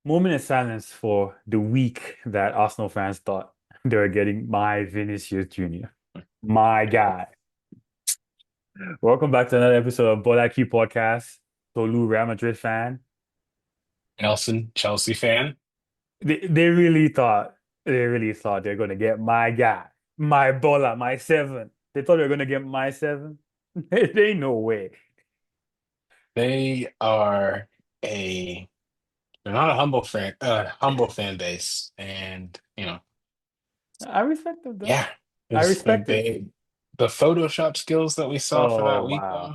Moment of silence for the week that Arsenal fans thought they were getting my Vinicius Jr. My guy. Welcome back to another episode of Bola Q Podcast. Tolu, Real Madrid fan. Nelson, Chelsea fan. They really thought they're gonna get my guy, my Bola, my seven. They thought they were gonna get my seven. They ain't no way. They are a they're not a humble fan base, and I respect them though. yeah, I it's respect it. the Photoshop skills that we saw for Oh that week wow.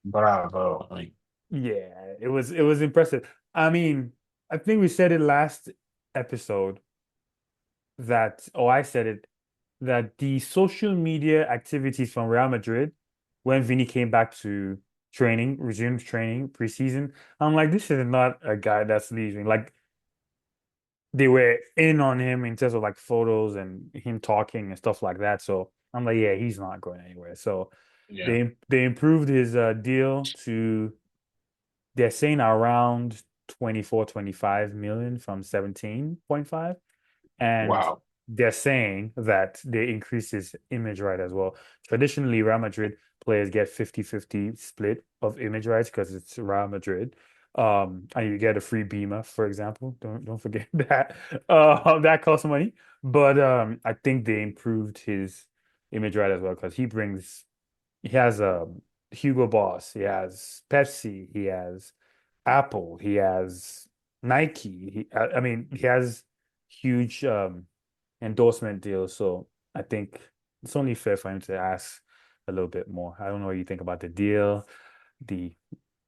though. Bravo! Like, Yeah, it was impressive. I mean, I think we said it last episode that, or I said it, that the social media activities from Real Madrid when Vini came back to training, resumed training preseason, I'm like, this is not a guy that's leaving. Like they were in on him in terms of like photos and him talking and stuff like that. So I'm like, yeah, he's not going anywhere. So yeah, they improved his deal to they're saying around 24, 25 million from 17.5. And wow, they're saying that they increase his image right as well. Traditionally, Real Madrid players get 50-50 split of image rights because it's Real Madrid. And you get a free Beamer, for example. Don't forget that. That costs money. But I think they improved his image right as well because he has Hugo Boss, he has Pepsi, he has Apple, he has Nike. I mean, he has huge endorsement deals. So I think it's only fair for him to ask a little bit more. I don't know what you think about the deal, the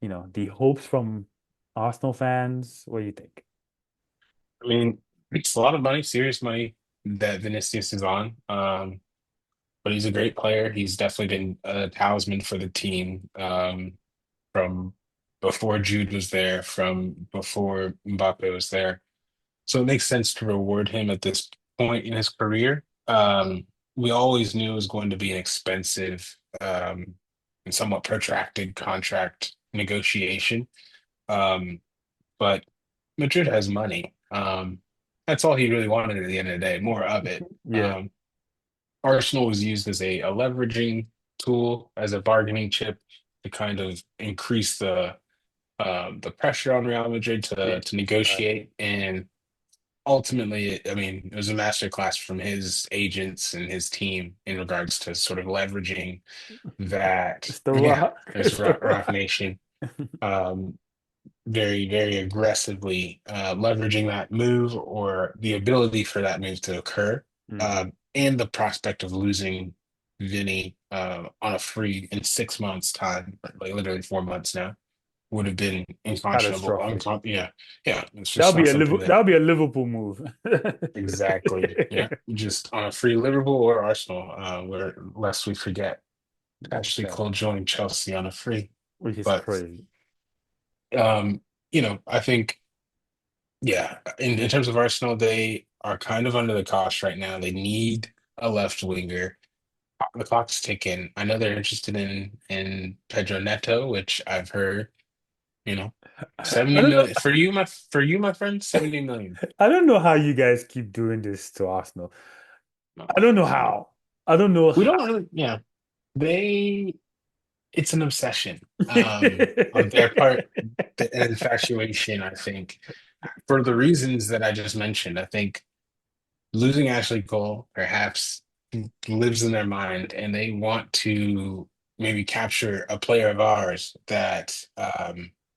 the hopes from Arsenal fans. What do you think? I mean, it's a lot of money, serious money that Vinicius is on. But he's a great player. He's definitely been a talisman for the team. From before Jude was there, from before Mbappe was there. So it makes sense to reward him at this point in his career. We always knew it was going to be an expensive and somewhat protracted contract negotiation. Um, but Madrid has money. That's all he really wanted at the end of the day, more of it. Yeah, Um, Arsenal was used as a leveraging tool, as a bargaining chip to kind of increase the pressure on Real Madrid yeah, to exactly. negotiate. And ultimately, I mean, it was a masterclass from his agents and his team in regards to sort of leveraging that. It's the Yeah, Rock. there's It's the Rock Rock. Nation. Um, very, very aggressively leveraging that move or the ability for that move to occur, Hmm. and the prospect of losing Vinny on a free in 6 months' time, like literally 4 months now, would have been unconscionable. Catastrophic. Yeah, yeah, it's just not something that That'll be a Liverpool move. exactly. Yeah, just on a free Liverpool or Arsenal, where lest we forget, Ashley Okay. Cole joined Chelsea on a free. Which is But crazy. I think. Yeah, in terms of Arsenal, they are kind of under the cosh right now. They need a left winger. The clock's ticking. I know they're interested in Pedro Neto, which I've heard, you know, I 70 don't know. million for you, my friend, 70 million. I don't know how you guys keep doing this to Arsenal. No, I don't know no. how. I don't know We how. don't really, yeah. They it's an obsession on their part, an infatuation, I think, for the reasons that I just mentioned. I think losing Ashley Cole perhaps lives in their mind, and they want to maybe capture a player of ours that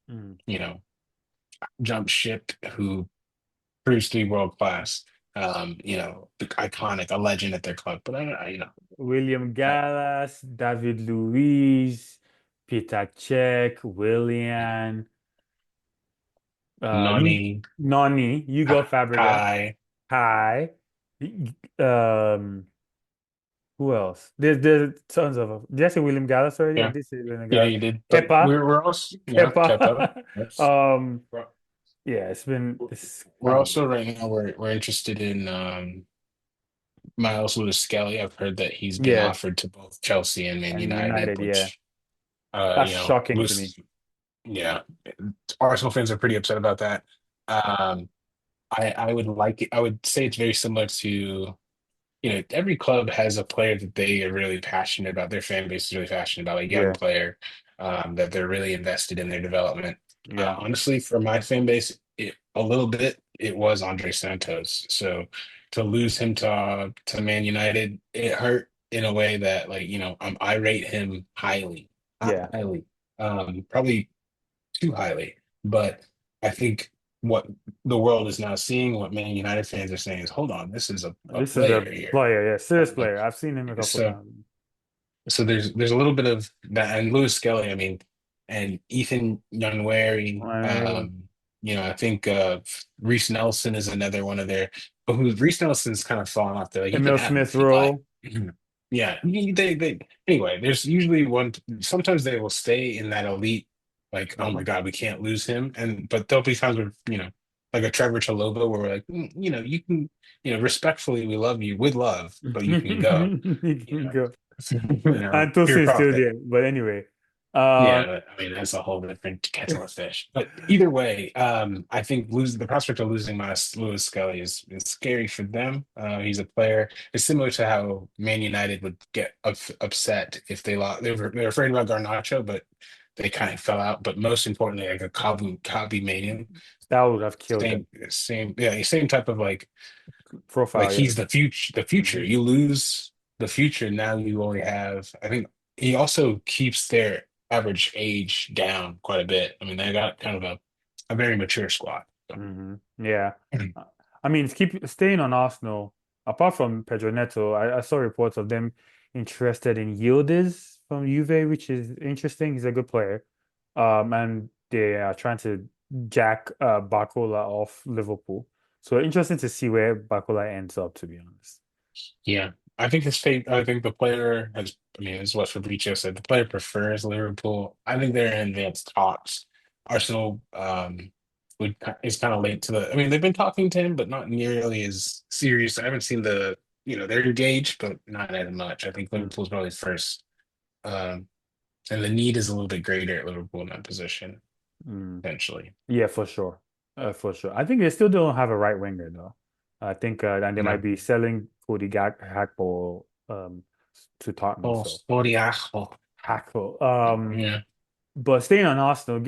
Mm. you know jumped ship who proves to be world class. Iconic, a legend at their club. But William I, Gallas, David Luiz, Peter Cech, Willian, you Nani, Noni, Hugo Fabregas, Kai, Kai, um, who else? There's tons of them. Did I say William Gallas already? I yeah, did say William yeah, Gallas. you did. But Kepa, we're also, yeah, Kepa. Kepa. Yes. Um, yeah, it's We're kind of also right now we're interested in Miles Lewis Skelly. I've heard that he's been yeah, offered to both Chelsea and Man and United, United, yeah. which That's shocking to me. Lewis, yeah, Arsenal fans are pretty upset about that. I would like it. I would say it's very similar to, every club has a player that they are really passionate about. Their fan base is really passionate about, a young Yeah, player that they're really invested in their development. yeah, Honestly, for my fan base, a little bit it was Andre Santos. So to lose him to Man United, it hurt in a way that, like, I rate him highly, yeah. highly, probably too highly. But I think what the world is now seeing, what Man United fans are saying is, hold on, this is a This is a player here. player, yeah, serious Um, player. I've seen him a couple so times. so there's a little bit of that, and Lewis Skelly, I mean, and Ethan Nwaneri. I I think Reece Nelson is another one of their, but who Reece Nelson's kind of fallen off there. Like, you can Emil have him Smith if you like. Rowe. Yeah, they anyway. There's usually one. Sometimes they will stay in that elite. Like, oh my God, we can't lose him. But there'll be times where, like a Trevor Chalobah, where we're like, you can, respectfully, we love you with love, but you can go. He You can know, go. And Pure Tosin's still profit. there. But anyway, um, Yeah, but, I mean, that's a whole different kettle of fish. But either way, I think losing the prospect of losing my Lewis Scully is scary for them. He's a player. It's similar to how Man United would get upset if they lost. They were afraid about Garnacho, but they kind of fell out. But most importantly, like a Cobby Mania, that would have killed them. same type of like Profile, yeah. he's the future. The future. Mhm. You lose the future. Now you only have. I think he also keeps their average age down quite a bit. I mean, they got kind of a very mature squad. So. Yeah. Uh, I mean, keep staying on Arsenal. Apart from Pedro Neto, I saw reports of them interested in Yıldız from Juve, which is interesting. He's a good player. And they are trying to jack Barcola off Liverpool. So interesting to see where Barcola ends up, to be honest. Yeah, I think I think the player has. I mean, as what Fabrizio said, the player prefers Liverpool. I think they're in advanced talks. Arsenal is kind of late to the. I mean, they've been talking to him, but not nearly as serious. I haven't seen they're engaged, but not as much. I think Mm, Liverpool's probably first, um, and the need is a little bit greater at Liverpool in that position mm. potentially. Yeah, for sure. For sure. I think they still don't have a right winger though. I think and they might No. be selling Cody Gakpo to Tottenham. Oh, So Storiaco. Hackle. Yeah. But staying on Arsenal,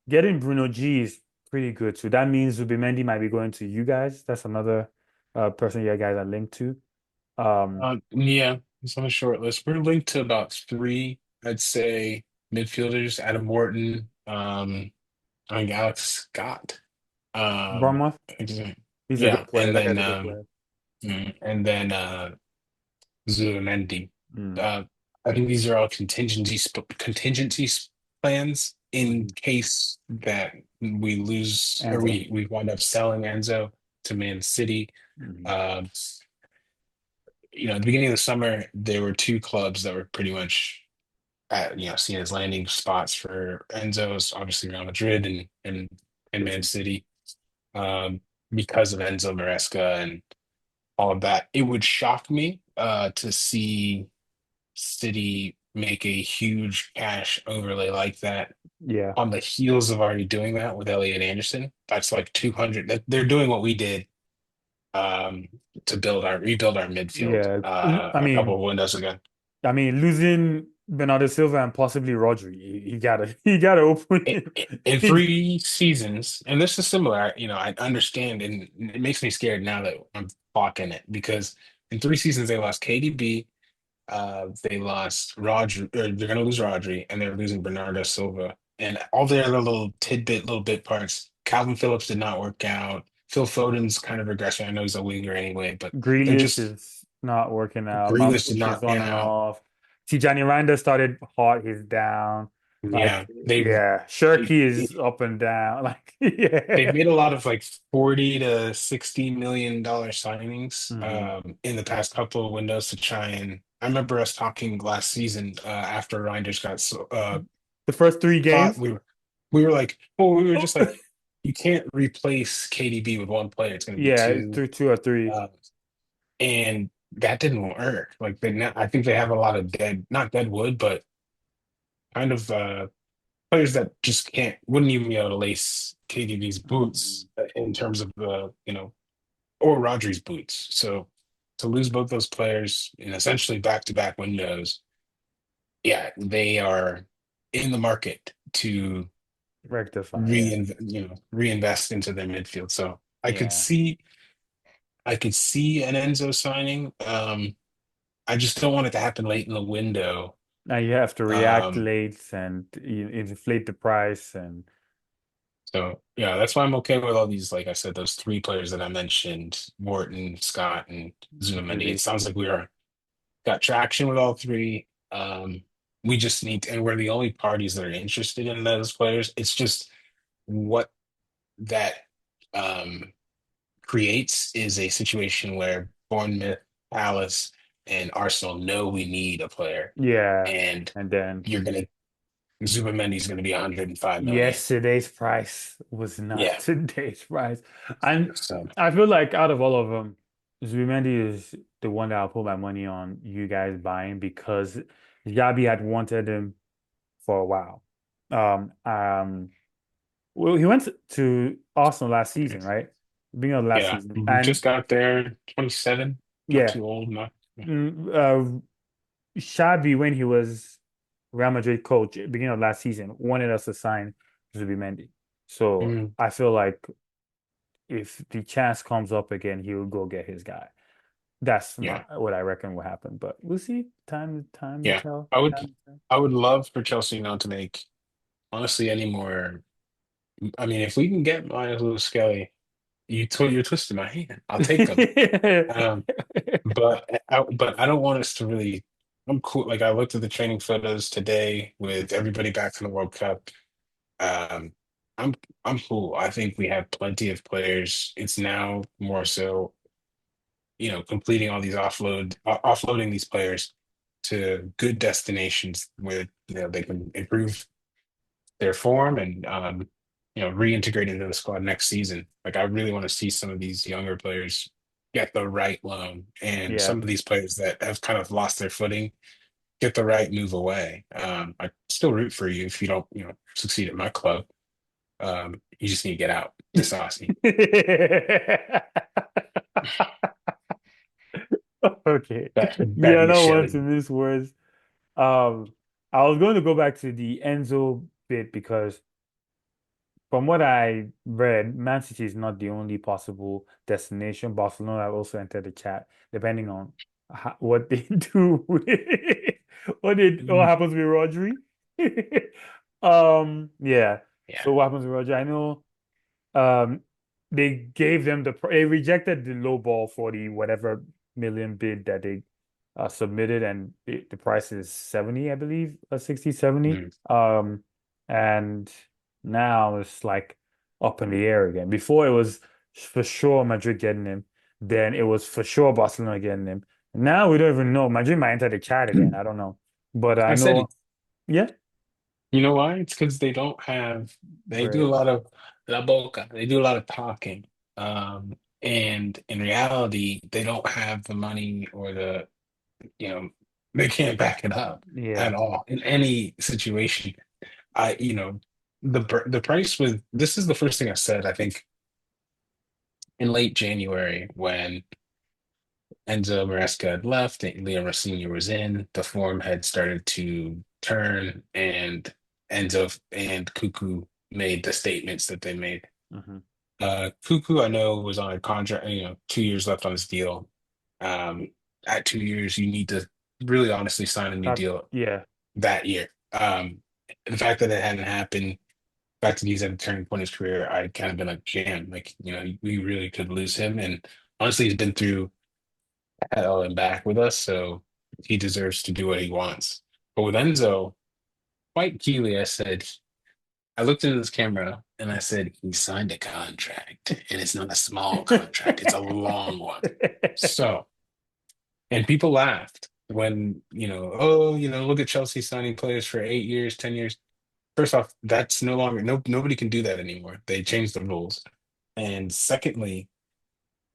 getting Bruno G is pretty good too. That means Zubimendi might be going to you guys. That's another person you guys are linked to. Um, Yeah, it's on the short list. We're linked to about three, I'd say, midfielders: Adam Morton, I think Alex Scott. Um, Bournemouth, he's a yeah, good player. That guy's a good player. and then Zubimendi. Mm. Uh, I think these are all plans in Mhm. case that we lose or Enzo. we wind up selling Enzo to Man City. Mhm. Um, at the beginning of the summer, there were two clubs that were pretty much seen as landing spots for Enzo's, obviously Real Madrid and Man City, um, because of Enzo Maresca and all of that. It would shock me to see City make a huge cash overlay like that Yeah. on the heels of already doing that with Elliot Anderson. That's like 200. They're doing what we did um, to rebuild our midfield Yeah. I a couple mean, of windows ago. losing Bernardo Silva and possibly Rodri, he gotta he gotta open In it. 3 seasons, and this is similar, I understand, and it makes me scared now that I'm talking it because in 3 seasons they lost KDB, they lost Rodri, or they're gonna lose Rodri, and they're losing Bernardo Silva, and all their other little bit parts. Calvin Phillips did not work out. Phil Foden's kind of regression. I know he's a winger anyway, but they're Grealish just is not working out. Grealish did Mamouche not is on pan and out. off. Tijani Reinders started hot, he's down. Like, Yeah, they've yeah, they, Shirky is up and down. Like, they've yeah. made a lot of like 40 to 60 million dollar signings Mhm. in the past couple of windows to try and. I remember us talking last season after Reinders got The first three hot. games. We were like, well, we were Oh, just like, you can't replace KDB with one player. It's going to be yeah, it's two, through two or three. uh, and that didn't work. Like I think they have a lot of not dead wood, but kind of. players that just wouldn't even be able to lace KDB's boots in terms of or Rodri's boots. So to lose both those players in essentially back-to-back windows, yeah, they are in the market to Rectify, yeah. reinvest into their midfield. So Yeah. I could see an Enzo signing. I just don't want it to happen late in the window. Now you have to react Um, late and inflate the price and so yeah, that's why I'm okay with all these, like I said, those three players that I mentioned, Morton, Scott, and Zubimendi. It Zubi. sounds like we are got traction with all three. We just and we're the only parties that are interested in those players. It's just what that um, creates is a situation where Bournemouth, Palace, and Arsenal know we need a player, Yeah. and And then you're gonna Zubamendi's gonna be 105 million. yesterday's price was not Yeah, today's price. And so I feel like out of all of them, Zubimendi is the one that I'll put my money on you guys buying because Xabi had wanted him for a while. Well, he went to Arsenal last season, right? Beginning of last yeah, season. we And just got there, 27, not yeah, too old, not. mm, Xabi, when he was Real Madrid coach, beginning of last season, wanted us to sign Zubimendi. So Mm, I feel like if the chance comes up again, he will go get his guy. That's yeah, what I reckon will happen. But we'll see. Time will yeah. tell. I would Time will tell. I would love for Chelsea not to make honestly any more. I mean, if we can get Myers Lewis Skelly, you're twisting my hand. I'll take them. Um, but I don't want us to really. I'm cool. Like I looked at the training photos today with everybody back from the World Cup. Um, I'm I'm cool. I think we have plenty of players. It's now more so, completing all these offloading these players to good destinations where they can improve their form and reintegrate into the squad next season. Like I really want to see some of these younger players get the right loan, and Yeah. some of these players that have kind of lost their footing get the right move away. I still root for you if you don't, succeed at my club. You just need to get out to Saucy. Okay. Bad Yeah, I don't want to Michelle. miss words. Um, I was going to go back to the Enzo bit because from what I read, Man City is not the only possible destination. Barcelona have also entered the chat, depending on what they do with what happens with Rodri. Yeah. Yeah. So what happens with Rodri? I know um they gave them they rejected the low ball for the whatever million bid that they submitted, and the price is 70, I believe, 60, 70. Mhm. And now it's like up in the air again. Before it was for sure Madrid getting him, then it was for sure Barcelona getting him. Now we don't even know. Madrid might enter the chat again. I don't know. But I I said know, it. yeah, You know why? It's because they do a bread. lot of la boca. They do a lot of talking. And in reality, they don't have the money or you know, they can't back it up Yeah. at all in any situation. The price with this is the first thing I said, I think in late January when Enzo Maresca had left and Liam Senior was in, the form had started to turn, and Enzo and Cuckoo made the statements that they made. Hmm. Cuckoo, I know, was on a contract, 2 years left on his deal. Um, at 2 years, you need to really honestly sign a new deal Yeah. that year. The fact that it hadn't happened, the fact that he's at a turning point in his career, I kind of been like, jam, like, we really could lose him. And honestly, he's been through hell and back with us, so he deserves to do what he wants. But with Enzo, quite keenly, I looked into this camera and I said, he signed a contract, and it's not a small contract, it's a long one. So, and people laughed when, oh, look at Chelsea signing players for 8 years, 10 years. First off, that's no longer, nobody can do that anymore. They changed the rules. And secondly,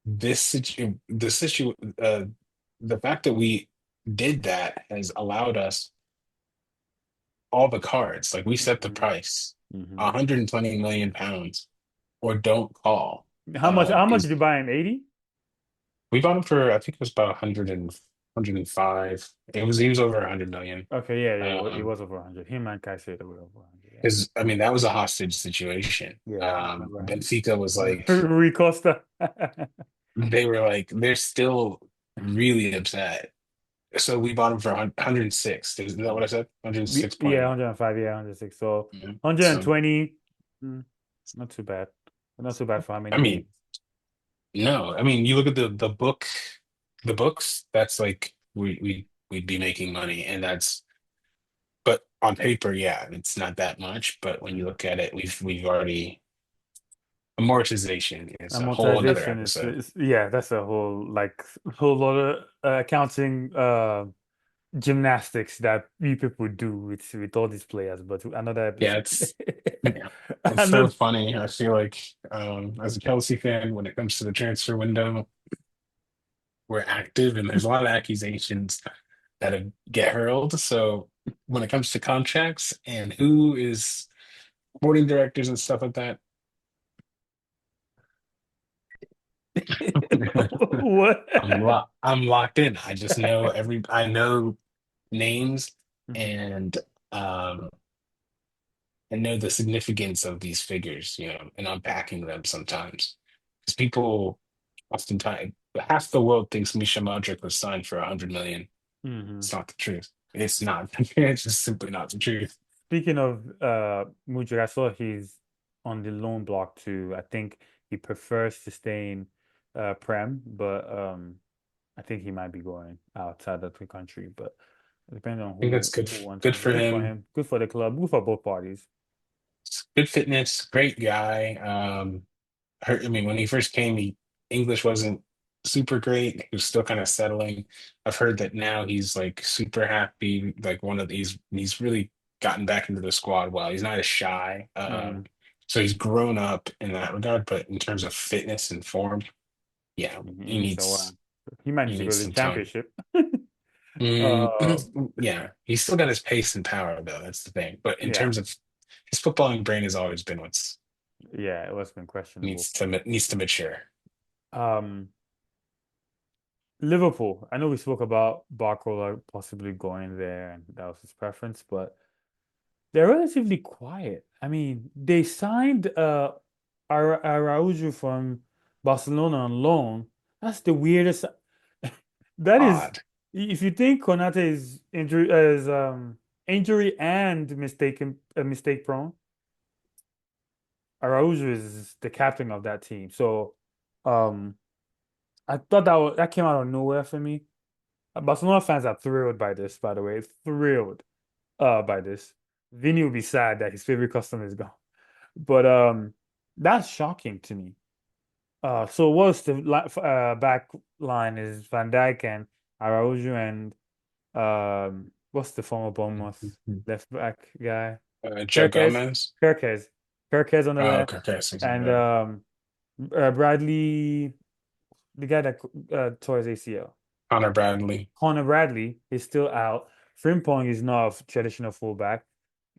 this issue, the fact that we did that has allowed us all the cards. Like we set the Hmm. price, Hmm. 120 million pounds, or don't call. How much did Is you buy him? 80? We bought him for I think it was about 105. He was over 100 million. Okay, yeah, yeah, it Um, was over 100. Him and Caicedo were over 100. Yeah, because I mean that was a hostage situation. yeah, I remember. Benfica was like Rui Costa. they were like they're still really upset. So we bought him for 106. Is that what I said? 106 Yeah, point. 105, yeah, 106. So Mhm. So 120, mm, not too bad. Not too bad for how I many mean, games. no, I mean you look at the books. That's like we'd be making money, and that's but on paper, yeah, it's not that much. But when you Mhm. look at it, we've already amortization is a whole another Amortization episode. yeah, that's a whole lot of accounting gymnastics that we people do with all these players, but another Yeah, episode. yeah, it's so Another, funny. I feel like as a Kelsey fan, when it comes to the transfer window, we're active, and there's a lot of accusations that get hurled. So when it comes to contracts and who is boarding directors and stuff like that, what? I'm locked in. I just know I know names Mhm. and um and know the significance of these figures, and unpacking them sometimes. Because people oftentimes half the world thinks Misha Modric was signed for 100 million. Mhm. It's not the truth. It's not. It's just simply not the truth. Speaking of Mudryk, I saw he's on the loan block too. I think he prefers to stay in Prem, but I think he might be going outside of the country. But depending on I think that's who wants good him. for Good for him. him. Good for the club. Good for both parties. Good fitness, great guy. I mean, when he first came, English wasn't super great. He was still kind of settling. I've heard that now he's like super happy. Like one of these, he's really gotten back into the squad well. He's not as shy. Mm. So he's grown up in that regard. But in terms of fitness and form, yeah, He needs a while. He might need he to go needs to the some time. championship. Mm, Uh, yeah, he's still got his pace and power though. That's the thing. But in yeah, terms of his footballing brain has always been what's yeah, it was been questionable. needs to mature. Um, Liverpool. I know we spoke about Barcola possibly going there, and that was his preference, but they're relatively quiet. I mean, they signed Araujo from Barcelona on loan. That's the weirdest. That is, Odd. if you think Konate is injury and mistake prone, Araujo is the captain of that team. So, um, I thought that came out of nowhere for me. Barcelona fans are thrilled by this, by the way, thrilled by this. Vini will be sad that his favorite customer is gone. But that's shocking to me. So what's the back line is Van Dijk and Araujo and what's the former Bournemouth left back guy? Joe Kirkez, Gomez. Kirkez, Kirkez on the Oh, left, okay, okay, so, and yeah. Bradley, the guy that tore his ACL. Connor Bradley. Connor Bradley is still out. Frimpong is not a traditional fullback.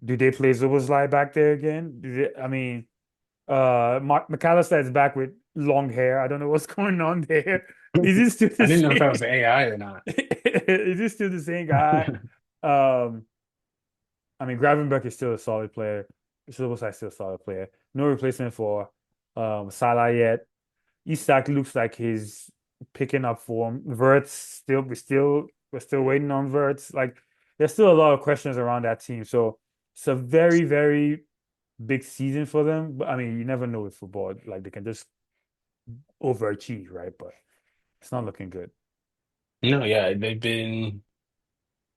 Do they play Zoboslai back there again? I mean, Mark McAllister is back with long hair. I don't know what's going on there. Is he still I the didn't know if that was same? AI or not. Is he still the same guy? Um, I mean, Gravenberch is still a solid player. Zoboslai is still a solid player. No replacement for Salah yet. Isak looks like he's picking up form. Verts we're still waiting on Verts. Like there's still a lot of questions around that team. So it's a very, very big season for them. But I mean, you never know with football. Like they can just overachieve, right? But it's not looking good. No, yeah, they've been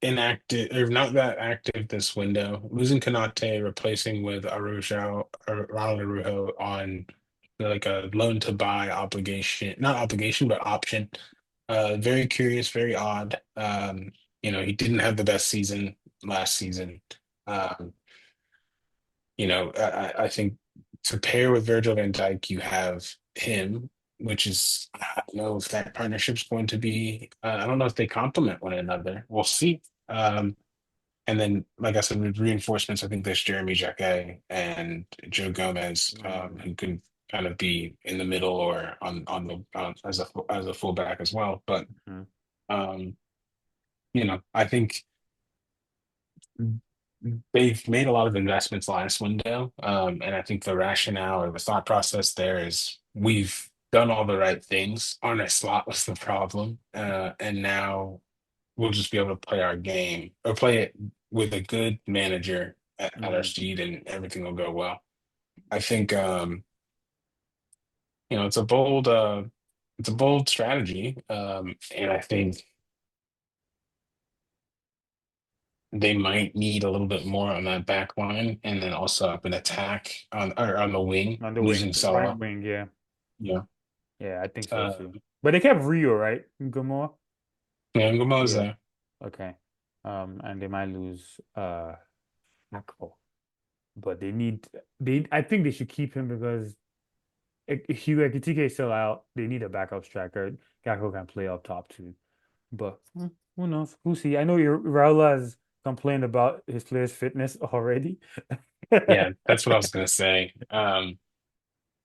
inactive or not that active this window. Losing Kanate, replacing with Araujo or Ronald Araujo on like a loan to buy obligation, not obligation, but option. Very curious, very odd. He didn't have the best season last season. Um, I think to pair with Virgil van Dijk, you have him, which is I don't know if that partnership's going to be. I don't know if they complement one another. We'll see. Um, And then, like I said, with reinforcements, I think there's Jeremy Jacquet and Joe Gomez, Mm, who can kind of be in the middle or as a fullback as well. But mm, um, I think they've made a lot of investments last window, and I think the rationale or the thought process there is we've done all the right things. Our slot was the problem, and now we'll just be able to play our game or play it with a good manager at our mm, speed, and everything will go well. I think it's a bold strategy, and I think they might need a little bit more on that back line, and then also up an attack on the wing, on the losing wing, right Salah. wing, yeah. Yeah, Yeah, I think so uh, too. But they kept Rio, right? Gomor? yeah, Ngumo's Yeah. there. Okay. And they might lose Akpo. But they I think they should keep him because Hugh Ekitike is still out. They need a backup striker. Gakpo can play up top too. But who knows? We'll see. I know Raul has complained about his players' fitness already. Yeah, that's what I was gonna say.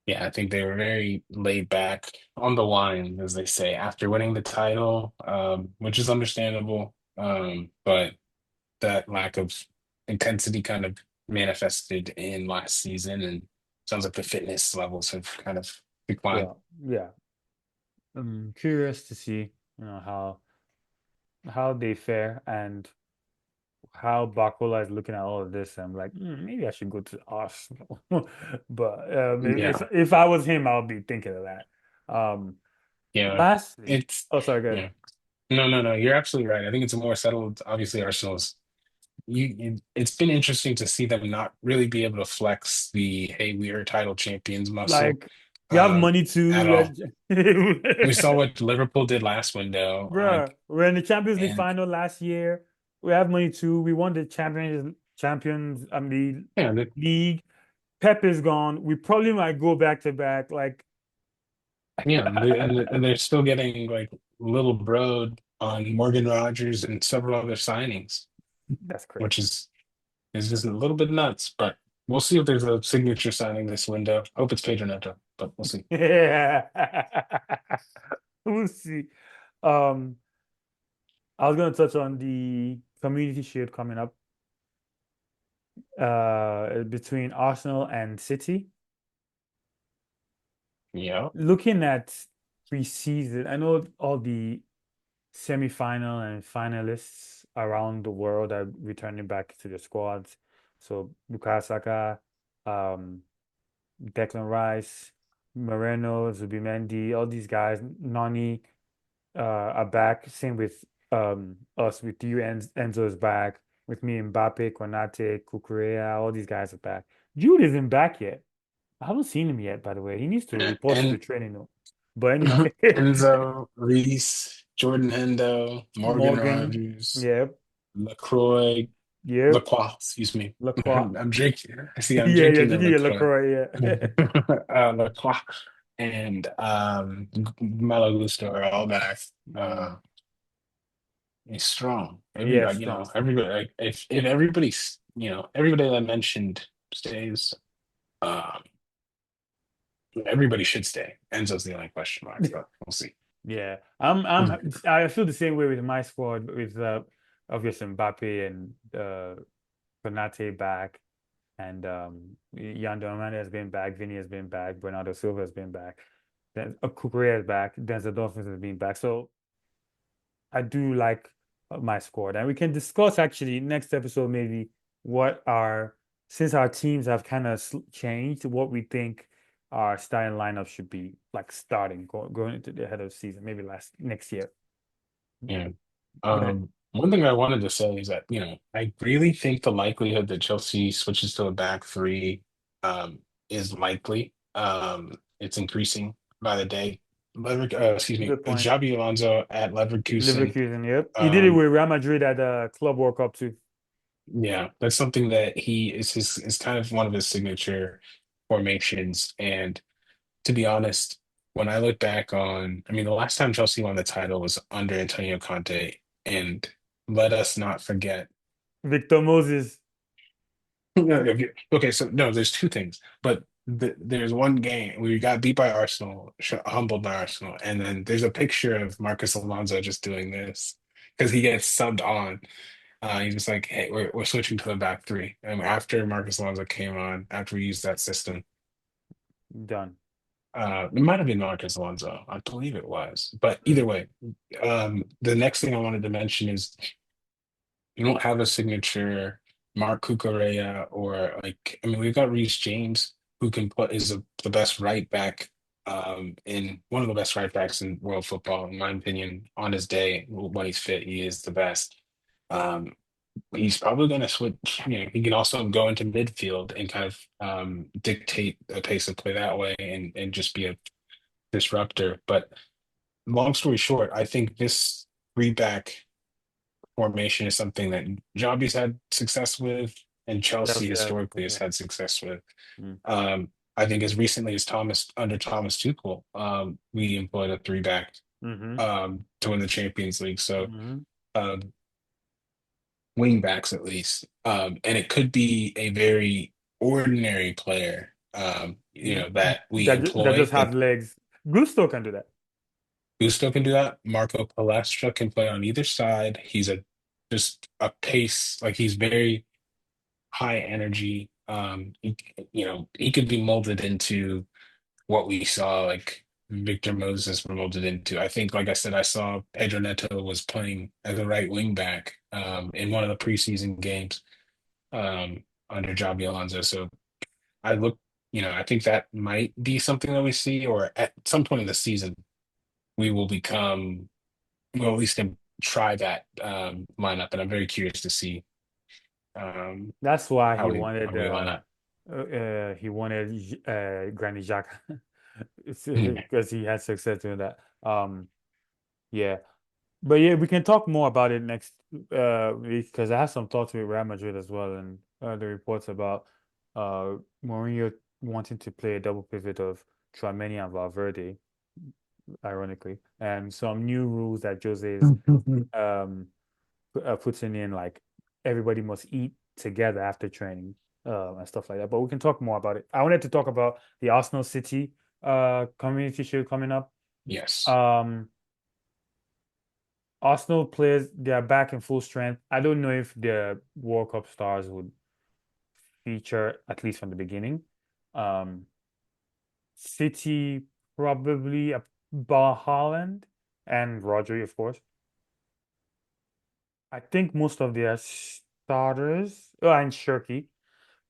Yeah, I think they were very laid back on the line, as they say, after winning the title, which is understandable. But that lack of intensity kind of manifested in last season, and sounds like the fitness levels have kind of declined. Well, yeah. I'm curious to see, how they fare and how Barcola is looking at all of this. I'm like, maybe I should go to Arsenal. But Yeah, if I was him, I would be thinking of that. Um, yeah. lastly, It's oh, sorry, good. yeah. No, no, no. You're absolutely right. I think it's a more settled. Obviously, Arsenal's. It's been interesting to see them not really be able to flex the "Hey, we are title champions" muscle Like, we have money at too. all. We saw what Liverpool did last window, Bruh, we're in the Champions League and final last year. We have money too. We won the the yeah, league. Pep is gone. We probably might go back to back. Like, and they're still getting like Little Broad on Morgan Rogers and several other signings, that's which crazy. is just a little bit nuts. But we'll see if there's a signature signing this window. I hope it's Pedro Neto, but we'll see. Yeah. We'll see. Um, I was gonna touch on the Community Shield coming up between Arsenal and City. Yeah, Looking at preseason, I know all the semi-final and finalists around the world are returning back to the squads. So Bukayo Saka, um, Declan Rice, Moreno, Zubimendi, all these guys, Nani, are back. Same with us, with you, Enzo is back. With me, Mbappe, Konate, Kukurea, all these guys are back. Jude isn't back yet. I haven't seen him yet, by the way. He needs to report to the and training though. But anyway, Enzo, Reese, Jordan Hendo, Morgan Morgan, Rogers, yep, LaCroix, yep, LaCroix, excuse me. Lacroix. I'm drinking. I see I'm Yeah, yeah, drinking the drinking your LaCroix. LaCroix, yeah. LaCroix and Malo Gusto are all back. Mm, He's strong. yeah, Everybody, strong. everybody, like, if everybody's, everybody that I mentioned stays, um, everybody should stay. Enzo's the only question mark, but we'll see. Yeah, Mhm. I feel the same way with my squad with obviously Mbappe and Konate back and Yando Amanda has been back, Vini has been back, Bernardo Silva has been back, then Kukurea is back, Denzel Dolphins has been back. So I do like my squad, and we can discuss actually next episode maybe what our since our teams have kind of changed, what we think our starting lineup should be like starting going into the head of the season, maybe next year. Yeah. But One thing I wanted to say is that, I really think the likelihood that Chelsea switches to a back three is likely. It's increasing by the day. Excuse me, good point. Xabi Alonso at Leverkusen. Leverkusen, yep. He did it Um, with Real Madrid at the Club World Cup too. yeah, that's something that he is kind of one of his signature formations. And to be honest, when I look back on, I mean, the last time Chelsea won the title was under Antonio Conte, and let us not forget. Victor Moses. Okay, so no, there's two things, but there's one game where you got beat by Arsenal, humbled by Arsenal, and then there's a picture of Marcus Alonso just doing this because he gets subbed on. He's just like, hey, we're switching to the back three. And after Marcus Alonso came on, after we used that system, Done. it might have been Marcus Alonso. I believe it was. But either way, the next thing I wanted to mention is you don't have a signature Mark Cucurella or like I mean we've got Reece James who can put is the best right back in one of the best right backs in world football in my opinion on his day when he's fit he is the best. Um, he's probably going to switch. You know, he can also go into midfield and kind of dictate a pace of play that way and just be a disruptor. But long story short, I think this three back formation is something that Javi's had success with, and Chelsea Chelsea has historically has success. had success with. Mm. I think as recently as Thomas Tuchel, we employed a three back Mm-hmm. to win the Champions League. So Mm-hmm. um, wing backs at least, and it could be a very ordinary player, that we That employ just that have legs. Gusto can do that. Gusto can do that. Marco Palestra can play on either side. He's a just a pace, like he's very high energy. He could be molded into what we saw like Victor Moses molded into. I think, like I said, I saw Pedro Neto was playing as a right wing back in one of the preseason games under Javi Alonso. So I think that might be something that we see, or at some point in the season, we will become, well, at least try that lineup. And I'm very curious to see um, That's why how we line up. he wanted Granny Xhaka Mhm. because he had success doing that. Yeah. But yeah, we can talk more about it next week because I have some thoughts with Real Madrid as well, and the reports about Mourinho wanting to play a double pivot of Tchouaméni and Valverde, ironically, and some new rules that Jose is um putting in, like everybody must eat together after training, and stuff like that. But we can talk more about it. I wanted to talk about the Arsenal City community shield coming up. Yes. Um, Arsenal players, they are back in full strength. I don't know if the World Cup stars would feature at least from the beginning. Um, City probably a Haaland and Rodri, of course. I think most of their starters, oh, and Shirky.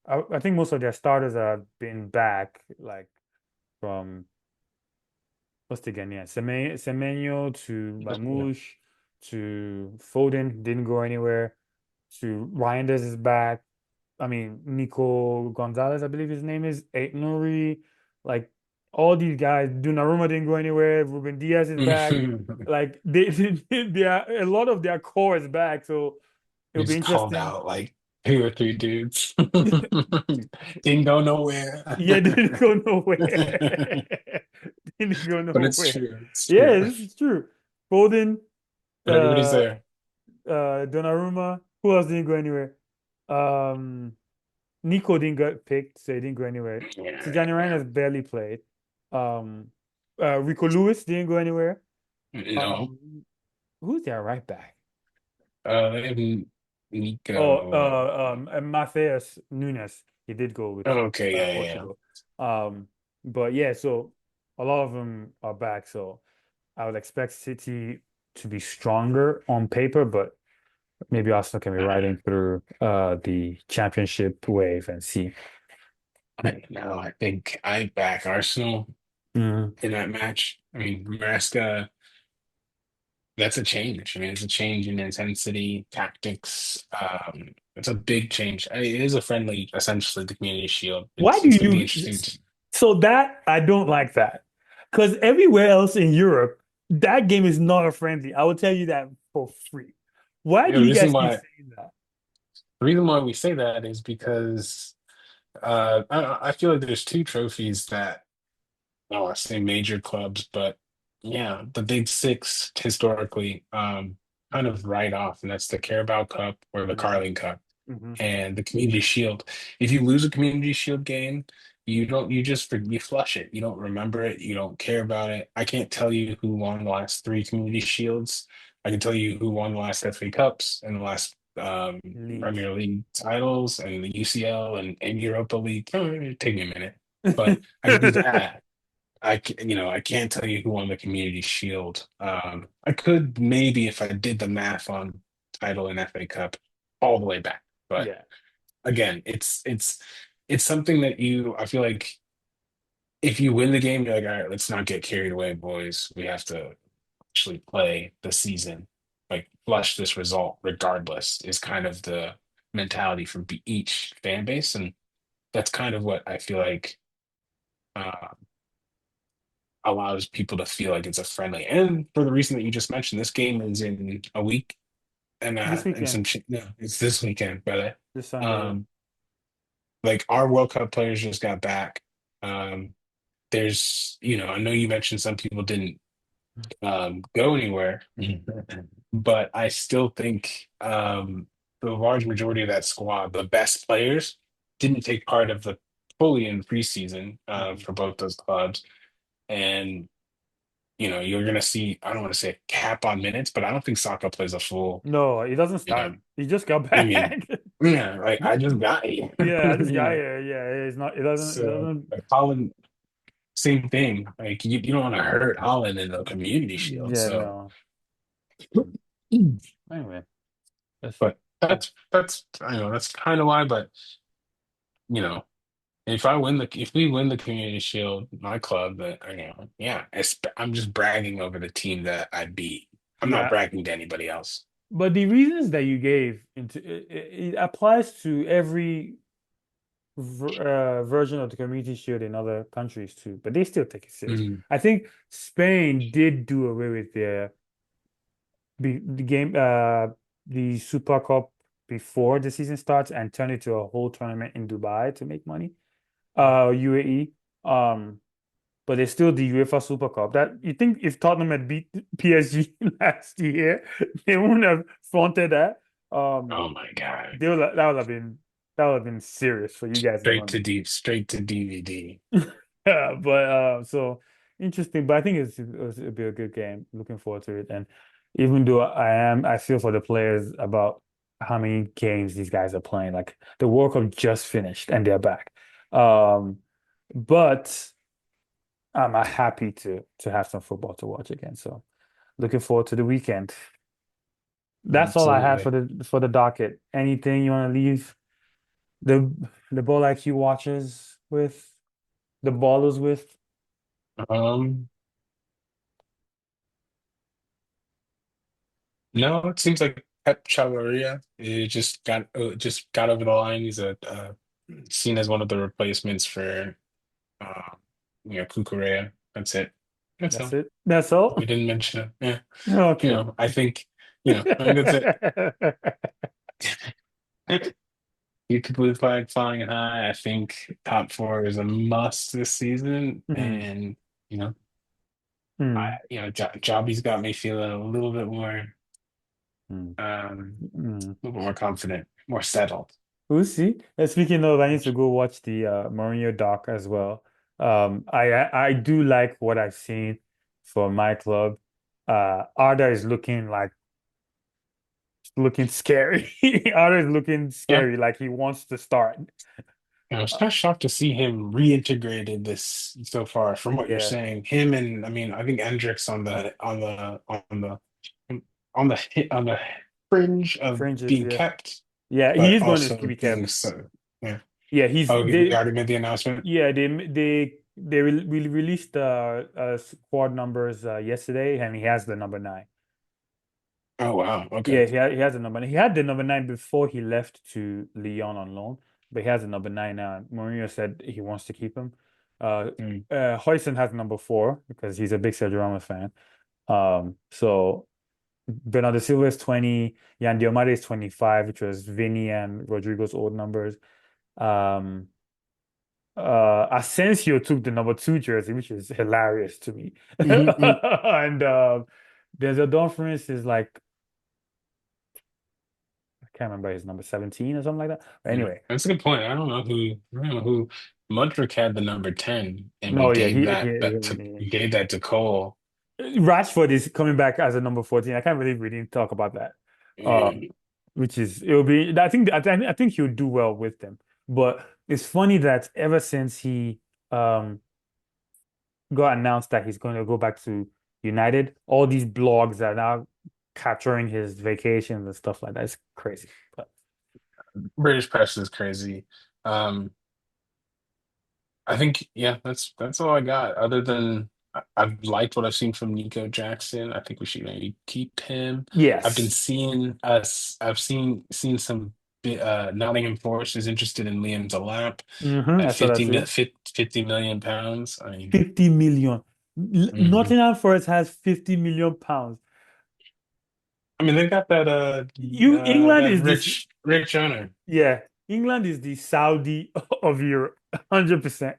I think most of their starters have been back, like from what's the Ghanaian? Semenyo to Yeah. Mamouche to Foden didn't go anywhere. To Reinders is back. I mean, Nico Gonzalez, I believe his name is, Ait Nouri, like all these guys. Donnarumma didn't go anywhere. Ruben Diaz is back. Like they are, a lot of their core is back. So it'll We be just called interesting. out like two or three dudes. Didn't go nowhere. Yeah, didn't go nowhere. But Didn't go it's nowhere. true. It's Yeah, true. this is true. Foden, But everybody's uh, there. Donnarumma. Who else didn't go anywhere? Um, Nico didn't get picked, so he didn't go anywhere. Yeah, Tijani Ryan yeah. has barely played. Um, Rico Lewis didn't go anywhere. No. Um, who's their right back? They have Oh, Nico. and Matheus Nunes. He did go with Okay, yeah, yeah, yeah. Portugal. Um, but yeah, so a lot of them are back. So I would expect City to be stronger on paper, but maybe Arsenal can be riding through the championship wave and see. No, I think I back Arsenal Mhm. in that match. I mean, Maresca, that's a change. I mean, it's a change in intensity, tactics. It's a big change. I mean, it is a friendly, essentially, the Community Shield. Why It's do it's going to be you? interesting. So that I don't like that, because everywhere else in Europe, that game is not a friendly. I will tell you that for free. Why You do know, you guys keep saying that? the reason why we say that is because I feel like there's two trophies that oh, I say major clubs, but yeah, the big six historically. kind of write off, and that's the Carabao Cup or the Hmm. Carling Cup Hmm. and the Community Shield. If you lose a Community Shield game, you flush it. You don't remember it. You don't care about it. I can't tell you who won the last three Community Shields. I can tell you who won the last FA Cups and the last Leagues. Premier League titles and the UCL and Europa League. Take me a minute, but I can do that. I can't tell you who won the Community Shield. I could maybe if I did the math on title and FA Cup all the way back, but Yeah. again, it's something that I feel like if you win the game, you're like, all right, let's not get carried away, boys. We have to actually play the season, like flush this result regardless, is kind of the mentality from each fan base, and that's kind of what I feel like uh, allows people to feel like it's a friendly. And for the reason that you just mentioned, this game is in a week, This and weekend, no, it's this weekend, brother. this Sunday. Yeah. Um, like our World Cup players just got back. Um, I know you mentioned some people didn't go anywhere, but I still think the large majority of that squad, the best players, didn't take part of the fully in preseason Mhm. for both those clubs. And you're gonna see, I don't want to say a cap on minutes, but I don't think Saka plays a full, No, he doesn't you know, start. He just got I mean, back. yeah, like I just got here, Yeah, this you guy know. here. Yeah, it's not. It doesn't. It So doesn't. like Holland, same thing. Like you don't want to hurt Holland in the community shield. Yeah, So no. Anyway, that's but that's I know that's kind of why, but you know, if we win the community shield, my club, that yeah, I'm just bragging over the team that I beat. I'm not yeah. bragging to anybody else. But the reasons that you gave it applies to every version of the community shield in other countries too, but they still take it serious. Mhm. I think Spain did do away with their the game the Super Cup before the season starts and turn it to a whole tournament in Dubai to make money. UAE. But it's still the UEFA Super Cup. That you think if Tottenham had beat PSG last year, they wouldn't have fronted that. Um, Oh my God. that would have been serious for you guys in London. Straight to DVD. Yeah, but so interesting. But I think it'll be a good game. Looking forward to it. And even though I feel for the players about how many games these guys are playing. Like the World Cup just finished and they're back. Um, but I'm happy to have some football to watch again. So looking forward to the weekend. That's all I had Absolutely. for the docket. Anything you want to leave the Ball IQ watchers with, the ballers with? Um, no, it seems like Pep Chavaria just got over the line. He's seen as one of the replacements for uh, Cucurella. That's it. That's That's all. it. That's all. We didn't mention it. Yeah. Okay. I think that's it. Keep the blue flag flying high. I think top four is a must this season. Mm, And, you know, mm, Jobby's got me feeling mm, mm. a little bit more confident, more settled. We'll see. Speaking of, I need to go watch the Mourinho doc as well. I do like what I've seen for my club. Arda is looking scary. Arda is looking Yeah. scary, like he wants to start. I was Uh, kind of shocked to see him reintegrated this so far from what you're yeah, saying. Him and I mean, I think Hendricks on the fringe of fringes. being Yeah, kept, yeah, he but is going to also be being kept. so yeah. Yeah, he's Oh, they they. already made the announcement. Yeah, we released squad numbers yesterday, and he has the number 9. Oh wow. Okay. Yeah, he has the number 9. He had the number 9 before he left to Lyon on loan, but he has the number 9 now. Mourinho said he wants to keep him. Uh, Mm. Huijsen has number 4 because he's a big Sergio Ramos fan. So Bernardo Silva is 20, Yan Diomande is 25, which was Vini and Rodrigo's old numbers. Um, Asensio took the number 2 jersey, which is hilarious to me. Mhm, And there's a Dumfries is like can't remember his number, 17 or something like that. But Yeah, anyway, that's a good point. I don't know who Mudrick had the number 10 and we no, yeah, gave he gave that to Cole. Rashford is coming back as a number 14. I can't believe we didn't talk about that. Mm, Which is it'll be I think he'll do well with them. But it's funny that ever since he um got announced that he's going to go back to United, all these blogs are now capturing his vacations and stuff like that. It's crazy. But British press is crazy. Um, I think yeah, that's all I got. Other than I've liked what I've seen from Nico Jackson. I think we should maybe keep him. I've been yes. seeing us. I've seen some. Nottingham Forest is interested in Liam Delap at I saw that too. 50 million pounds. I mean, 50 million. mhm. Nottingham Forest has 50 million pounds. I mean, they got England that is this, rich owner. yeah, England is the Saudi of Europe, 100%.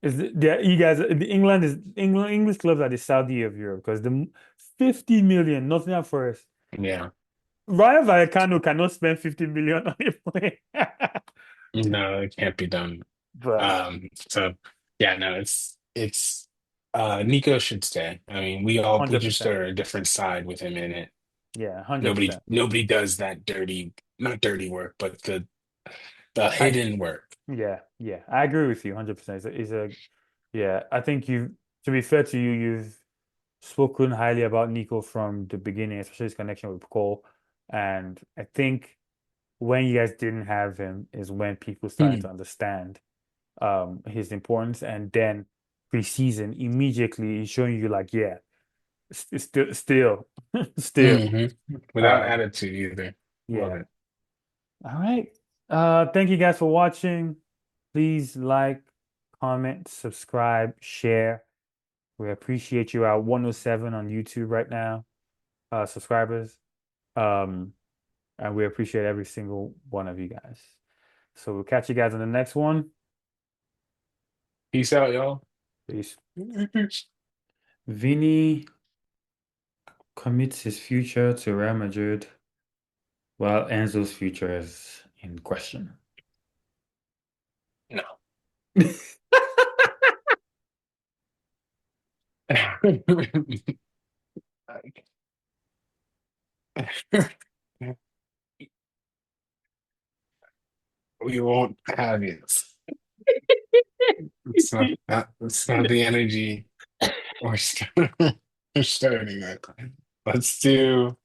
You guys, the English clubs are the Saudi of Europe because the 50 million, Nottingham Forest. Yeah, Rayo Vallecano cannot spend 50 million on a player. no, it can't be done. But So yeah, no, it's Nico should stay. I mean, we just 100%. are a different side with him in it. Yeah, 100%. Nobody does that not dirty work, but the I hidden work. yeah, I agree with you 100%. Yeah, I think to be fair to you, you've spoken highly about Nico from the beginning, especially his connection with Cole. And I think when you guys didn't have him is when people started to Hmm. understand his importance. And then preseason, immediately he's showing you like, yeah, still, still. Hmm. Without Um, attitude either. Love yeah. it. All right. Thank you guys for watching. Please like, comment, subscribe, share. We appreciate you at 107 on YouTube right now, subscribers. Um, and we appreciate every single one of you guys. So we'll catch you guys on the next one. Peace out, y'all. Peace. Vini commits his future to Real Madrid, while Enzo's future is in question. No. We won't have it. It's not the energy we're starting with. Let's do